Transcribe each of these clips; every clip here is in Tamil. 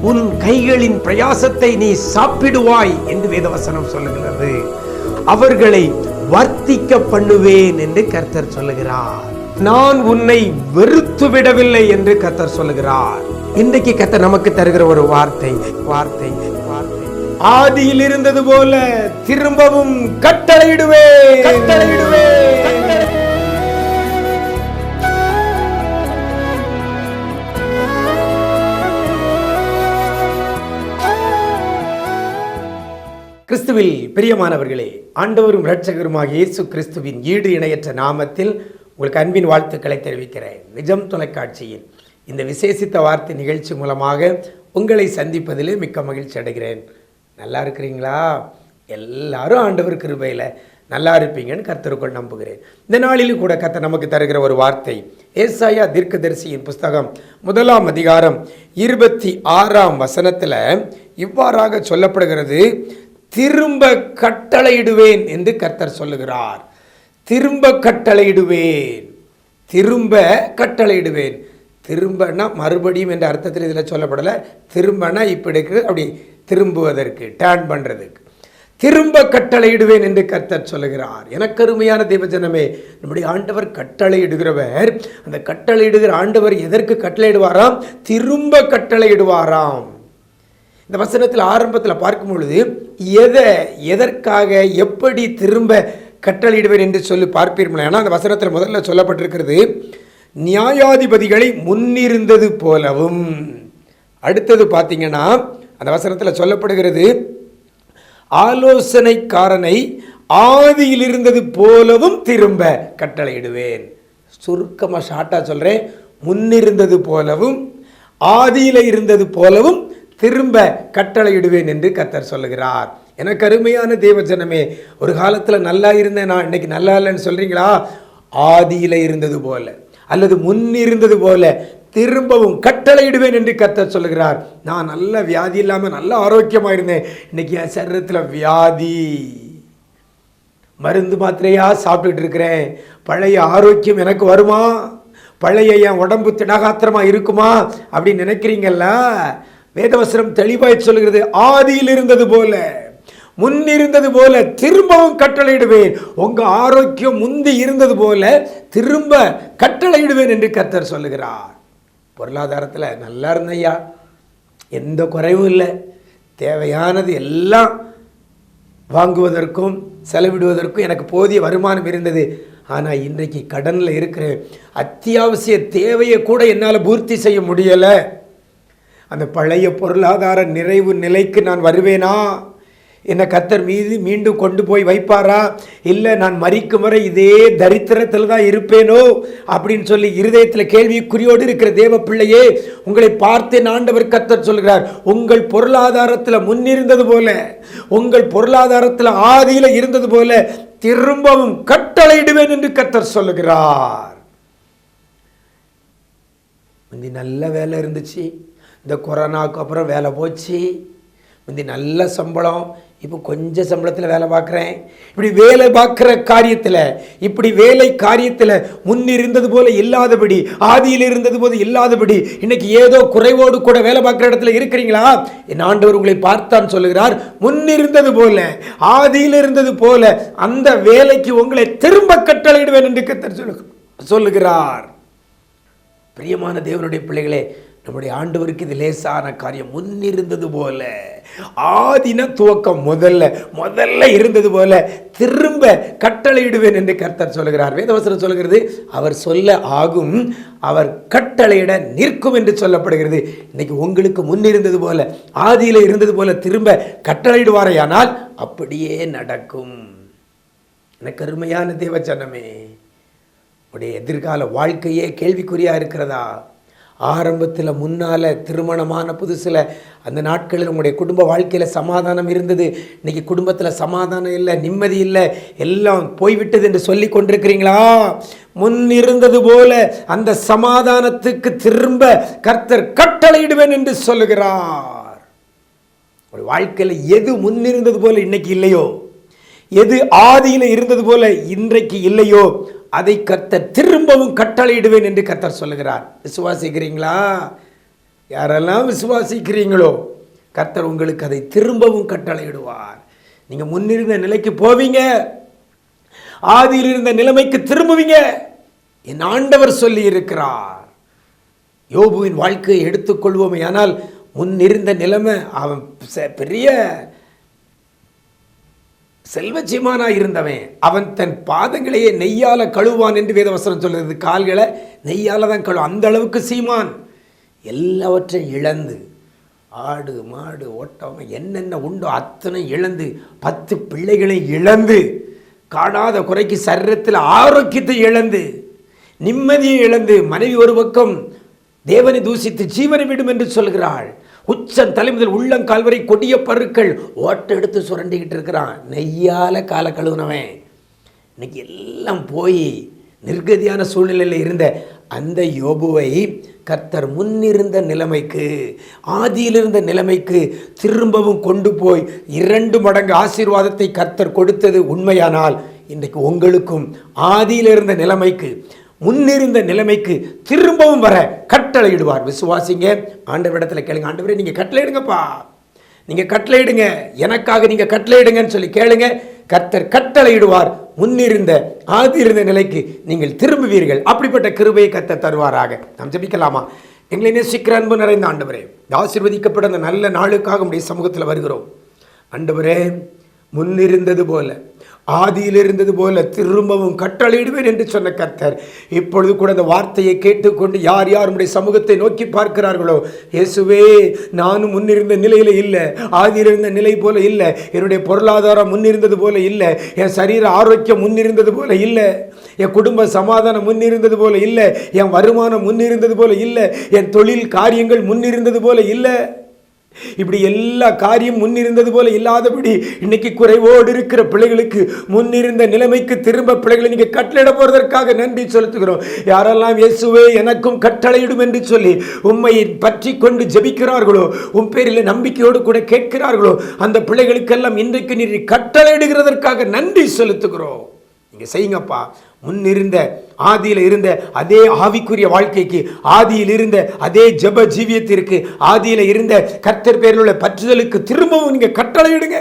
உன் கைகளின் பிரயாசத்தை நீ சாப்பிடுவாய் என்று வேதவசனம் சொல்லுகிறது. அவர்களை வர்த்திக்க பண்ணுவேன் என்று கர்த்தர் சொல்லுகிறார். நான் உன்னை வெறுத்து விடவில்லை என்று கர்த்தர் சொல்லுகிறார். இன்றைக்கு கர்த்தர் நமக்கு தருகிற ஒரு வார்த்தை வார்த்தை வார்த்தை ஆதியில் இருந்தது போல திரும்பவும் கட்டளையிடுவேன். கிறிஸ்துவில் பிரியமானவர்களே, ஆண்டவரும் இரட்சகருமாக இயேசு கிறிஸ்துவின் ஈடு இணையற்ற நாமத்தில் உங்களுக்கு அன்பின் வாழ்த்துக்களை தெரிவிக்கிறேன். நிஜம் தொலைக்காட்சியின் இந்த விசேஷித்த வார்த்தை நிகழ்ச்சி மூலமாக உங்களை சந்திப்பதிலே மிக்க மகிழ்ச்சி அடைகிறேன். நல்லா இருக்கிறீங்களா? எல்லாரும் ஆண்டவர் கிருபையில் நல்லா இருப்பீங்கன்னு கர்த்தருக்குள் நம்புகிறேன். இந்த நாளிலும் கூட கர்த்தர் நமக்கு தருகிற ஒரு வார்த்தை ஏசாயா தீர்க்கதரிசியின் புஸ்தகம் 1ஆம் அதிகாரம் 26ஆம் வசனத்தில் இவ்வாறாக சொல்லப்படுகிறது. திரும்ப கட்டளையிடுவேன் என்று கர்த்தர் சொல்லுகிறார். திரும்ப கட்டளையிடுவேன், திரும்ப கட்டளையிடுவேன். திரும்பனா மறுபடியும் என்ற அர்த்தத்தில் இதில் சொல்லப்படலை. திரும்பனா இப்படி அப்படி திரும்புவதற்கு, டர்ன் பண்ணுறதுக்கு. திரும்ப கட்டளையிடுவேன் என்று கர்த்தர் சொல்லுகிறார். எனக்கு அருமையான தேவஜனமே, நம்முடைய ஆண்டவர் கட்டளையிடுகிறவர். அந்த கட்டளையிடுகிற ஆண்டவர் எதற்கு கட்டளையிடுவாராம்? திரும்ப கட்டளையிடுவாராம். இந்த வசனத்தில் ஆரம்பத்தில் பார்க்கும் பொழுது எதற்காக எப்படி திரும்ப கட்டளையிடுவேன் என்று சொல்லி பார்ப்பீர்கள். ஆனால் அந்த வசனத்தில் முதல்ல சொல்லப்பட்டிருக்கிறது, நியாயாதிபதிகளை முன்னிருந்தது போலவும். அடுத்தது பார்த்தீங்கன்னா அந்த வசனத்தில் சொல்லப்படுகிறது, ஆலோசனைக்காரனை ஆதியில் இருந்தது போலவும் திரும்ப கட்டளையிடுவேன். சுருக்கமாக ஷார்ட்டாக சொல்கிறேன், முன்னிருந்தது போலவும் ஆதியில் இருந்தது போலவும் திரும்ப கட்டளையிடுவேன் என்று கர்த்தர் சொல்லுகிறார். எனக்கு அருமையான தேவஜனமே, ஒரு காலத்தில் நல்லா இருந்தேன், நான் இன்னைக்கு நல்லா இல்லைன்னு சொல்கிறீங்களா? ஆதியில் இருந்தது போல அல்லது முன்னிருந்தது போல திரும்பவும் கட்டளையிடுவேன் என்று கர்த்தர் சொல்லுகிறார். நான் நல்ல வியாதி இல்லாமல் நல்ல ஆரோக்கியமாக இருந்தேன், இன்னைக்கு என் சரீரத்தில் வியாதி, மருந்து மாத்திரையாக சாப்பிட்டுட்டு இருக்கிறேன். பழைய ஆரோக்கியம் எனக்கு வருமா? பழைய என் உடம்பு திடகாத்திரமாக இருக்குமா அப்படின்னு நினைக்கிறீங்கல்ல? வேதவசனம் தெளிவாய் சொல்லுகிறது, ஆதியில் இருந்தது போல முன்னிருந்தது போல திரும்பவும் கட்டளையிடுவேன். உங்க ஆரோக்கியம் முந்தி இருந்தது போல திரும்ப கட்டளையிடுவேன் என்று கர்த்தர் சொல்லுகிறார். பொருளாதாரத்தில் நல்லா இருந்தையா, எந்த குறைவும் இல்லை, தேவையானது எல்லாம் வாங்குவதற்கும் செலவிடுவதற்கும் எனக்கு போதிய வருமானம் இருந்தது. ஆனால் இன்றைக்கு கடனில் இருக்கிற அத்தியாவசிய தேவையை கூட என்னால் பூர்த்தி செய்ய முடியலை. அந்த பழைய பொருளாதார நிறைவு நிலைக்கு நான் வருவேனா? என்னை கர்த்தர் மீண்டும் கொண்டு போய் வைப்பாரா? இல்லை நான் மரிக்கும் வரை இதே தரித்திரத்தில் தான் இருப்பேனோ அப்படின்னு சொல்லி இருதயத்தில் கேள்விக்குறியோடு இருக்கிற தேவ பிள்ளையே, உங்களை பார்த்தேன் ஆண்டவர் கர்த்தர் சொல்கிறார், உங்கள் பொருளாதாரத்தில் முன்னிருந்தது போல, உங்கள் பொருளாதாரத்தில் ஆதியில் இருந்தது போல திரும்பவும் கட்டளையிடுவேன் என்று கர்த்தர் சொல்லுகிறார். முந்தி நல்ல வேலை இருந்துச்சு, இந்த கொரோனாவுக்கு அப்புறம் வேலை போச்சு. முந்தி நல்ல சம்பளம், இப்போ கொஞ்சம் சம்பளத்தில் வேலை பார்க்குறேன். இப்படி வேலை பார்க்குற காரியத்தில், இப்படி வேலை காரியத்தில் முன்னிருந்தது போல இல்லாதபடி, ஆதியில் இருந்தது போது இல்லாதபடி இன்னைக்கு ஏதோ குறைவோடு கூட வேலை பார்க்குற இடத்துல இருக்கிறீங்களா? என் ஆண்டவர் உங்களை பார்த்தான் சொல்லுகிறார், முன்னிருந்தது போல ஆதியில் இருந்தது போல அந்த வேலைக்கு உங்களை திரும்ப கட்டளையிடுவேன் என்று கர்த்தர் சொல்லுகிறார். பிரியமான தேவனுடைய பிள்ளைகளே, நம்முடைய ஆண்டவருக்கு இது லேசான காரியம். முன்னிருந்தது போல, ஆதின துவக்கம் முதல்ல இருந்தது போல திரும்ப கட்டளையிடுவேன் என்று கர்த்தர் சொல்லுகிறார். வேதவசனம் சொல்லுகிறது, அவர் சொல்ல ஆகும், அவர் கட்டளையிட நிற்கும் என்று சொல்லப்படுகிறது. இன்னைக்கு உங்களுக்கு முன்னிருந்தது போல, ஆதியில இருந்தது போல திரும்ப கட்டளையிடுவாரையானால் அப்படியே நடக்கும். எனக்கு அருமையான தேவச்சனமே, உடைய எதிர்கால வாழ்க்கையே கேள்விக்குறியா இருக்கிறதா? ஆரம்பத்தில் முன்னால் திருமணமான புதுசில் அந்த நாட்களில் உங்களுடைய குடும்ப வாழ்க்கையில் சமாதானம் இருந்தது. இன்றைக்கி குடும்பத்தில் சமாதானம் இல்லை, நிம்மதி இல்லை, எல்லாம் போய்விட்டது என்று சொல்லி கொண்டிருக்கிறீங்களா? முன் இருந்தது போல அந்த சமாதானத்துக்கு திரும்ப கர்த்தர் கட்டளையிடுவேன் என்று சொல்லுகிறார். ஒரு வாழ்க்கையில் எது முன்னிருந்தது போல இன்னைக்கு இல்லையோ, எது ஆதியில் இருந்தது போல இன்றைக்கு இல்லையோ, அதை கர்த்தர் திரும்பவும் கட்டளையிடுவேன் என்று கர்த்தர் சொல்லுகிறார். விசுவாசிக்கிறீங்களா? யாரெல்லாம் விசுவாசிக்கிறீங்களோ கர்த்தர் உங்களுக்கு அதை திரும்பவும் கட்டளையிடுவார். நீங்கள் முன்னிருந்த நிலைக்கு போவீங்க, ஆதியில் இருந்த நிலைமைக்கு திரும்புவீங்க. என் ஆண்டவர் சொல்லி இருக்கிறார். யோபுவின் வாழ்க்கையை எடுத்துக்கொள்வோமே ஆனால் முன்னிருந்த நிலைமை, அவன் பெரிய செல்வச்சியமானா இருந்தவன். அவன் தன் பாதங்களையே நெய்யால கழுவான் என்று வேதவசனம் சொல்லுறது. கால்களை நெய்யால தான் கழுவான். அந்த அளவுக்கு சீமான். எல்லாவற்றையும் இழந்து, ஆடு மாடு ஓட்டம் என்னென்ன உண்டோ அத்தனை இழந்து, 10 பிள்ளைகளை இழந்து, காணாத குறைக்கு சரீரத்தில் ஆரோக்கியத்தை இழந்து, நிம்மதியை இழந்து, மனைவி ஒரு பக்கம் தேவனை தூசித்து ஜீவனை விடும் என்று சொல்கிறாள். உச்சம் தலை முதல் உள்ளங்கால் வரை கொடிய பருக்கள், ஓட்ட எடுத்து சுரண்டிக்கிட்டு இருக்கிறான். நெய்யால கால கழுவுனவன் இன்னைக்கு எல்லாம் போய் நிர்கதியான சூழ்நிலையில் இருந்த அந்த யோபுவை கர்த்தர் முன்னிருந்த நிலைமைக்கு, ஆதியிலிருந்த நிலைமைக்கு திரும்பவும் கொண்டு போய் 2 மடங்கு ஆசீர்வாதத்தை கர்த்தர் கொடுத்தது உண்மையானால், இன்றைக்கு உங்களுக்கும் ஆதியிலிருந்த நிலைமைக்கு, முன்னிருந்த நிலைமைக்கு திரும்பவும் வர கட்டளையிடுவார். விசுவாசிங்க, ஆண்டவரிடத்தில் கேளுங்க. ஆண்டவரே நீங்கள் கட்டளையிடுங்கப்பா, நீங்கள் கட்டளையிடுங்க, எனக்காக நீங்கள் கட்டளையிடுங்கன்னு சொல்லி கேளுங்க. கர்த்தர் கட்டளையிடுவார். முன்னிருந்த ஆதியிருந்த நிலைக்கு நீங்கள் திரும்புவீர்கள். அப்படிப்பட்ட கிருபையை கர்த்தர் தருவாராக. நாம் ஜெபிக்கலாமா? எங்களை நேசிக்கிற அன்பு நிறைந்த ஆண்டவரே, ஆசீர்வதிக்கப்பட்ட அந்த நல்ல நாளுக்காக உடைய சமூகத்தில் வருகிறோம். ஆண்டவரே, முன்னிருந்தது போல, ஆதியில் இருந்தது போல திரும்பவும் கட்டளையிடுவேன் என்று சொன்ன கர்த்தர், இப்பொழுது கூட அந்த வார்த்தையை கேட்டுக்கொண்டு யார் யார் உடைய சமூகத்தை நோக்கி பார்க்கிறார்களோ, இயேசுவே, நானும் முன்னிருந்த நிலையில் இல்லை, ஆதியிருந்த நிலை போல இல்லை, என்னுடைய பொருளாதாரம் முன்னிருந்தது போல இல்லை, என் சரீர ஆரோக்கியம் முன்னிருந்தது போல இல்லை, என் குடும்ப சமாதானம் முன்னிருந்தது போல இல்லை, என் வருமானம் முன்னிருந்தது போல இல்லை, என் தொழில் காரியங்கள் முன்னிருந்தது போல இல்லை. இப்படி எல்லா காரியம் முன்னிருந்தது போல இல்லாதபடி இன்னைக்கு குறைவோடு இருக்கிற பிள்ளைகளுக்கு முன்னிருந்த நிலைமைக்கு திரும்ப பிள்ளைகளை நீங்க கட்டளையிட போறதற்காக நன்றி செலுத்துகிறோம். யாரெல்லாம் இயேசுவே எனக்கும் கட்டளையிடும் என்று சொல்லி உம்மை பற்றி கொண்டு ஜெபிக்கிறார்களோ, உம் பேரில் நம்பிக்கையோடு கூட கேட்கிறார்களோ, அந்த பிள்ளைகளுக்கெல்லாம் இன்றைக்கு நீர் கட்டளையிடுகிறதற்காக நன்றி செலுத்துகிறோம். நீங்க செய்யுங்கப்பா. முன்னிருந்த ஆதியில் இருந்த அதே ஆவிக்குரிய வாழ்க்கைக்கு, ஆதியில் இருந்த அதே ஜெப ஜீவியத்திற்கு, ஆதியில் இருந்த கர்த்தர் பேரில் உள்ள பற்றுதலுக்கு திரும்பவும் நீங்க கட்டளையிடுங்க.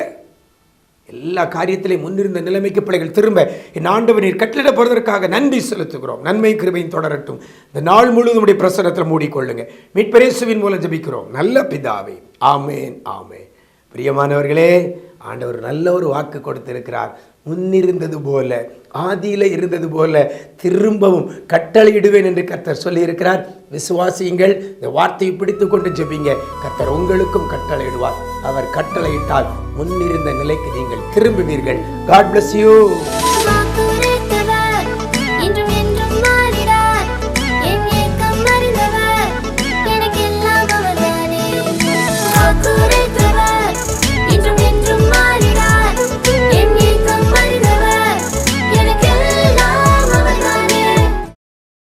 எல்லா காரியத்திலையும் முன்னிருந்த நிலைமைக்கு பிள்ளைகள் திரும்ப என் ஆண்டவர் நீர் கட்டளையிட போறதற்காக நன்றி செலுத்துகிறோம். நன்மை கிருபையும் தொடரட்டும். இந்த நாள் முழுவதும் உடைய பிரசன்னத்தில் மூடிக்கொள்ளுங்க. மீட்பர் இயேசுவின் மூலம் ஜெபிக்கிறோம் நல்ல பிதாவே, ஆமேன் ஆமேன். பிரியமானவர்களே, ஆண்டவர் நல்ல ஒரு வாக்கு கொடுத்திருக்கிறார். முன்னிருந்தது போல, ஆதியில இருந்தது போல திரும்பவும் கட்டளையிடுவேன் என்று கர்த்தர் சொல்லியிருக்கிறார். விசுவாசியுங்கள். இந்த வார்த்தையை பிடித்து கொண்டு ஜெபிங்க. கர்த்தர் உங்களுக்கும் கட்டளையிடுவார். அவர் கட்டளையிட்டால் முன்னிருந்த நிலைக்கு நீங்கள் திரும்புவீர்கள். God bless you.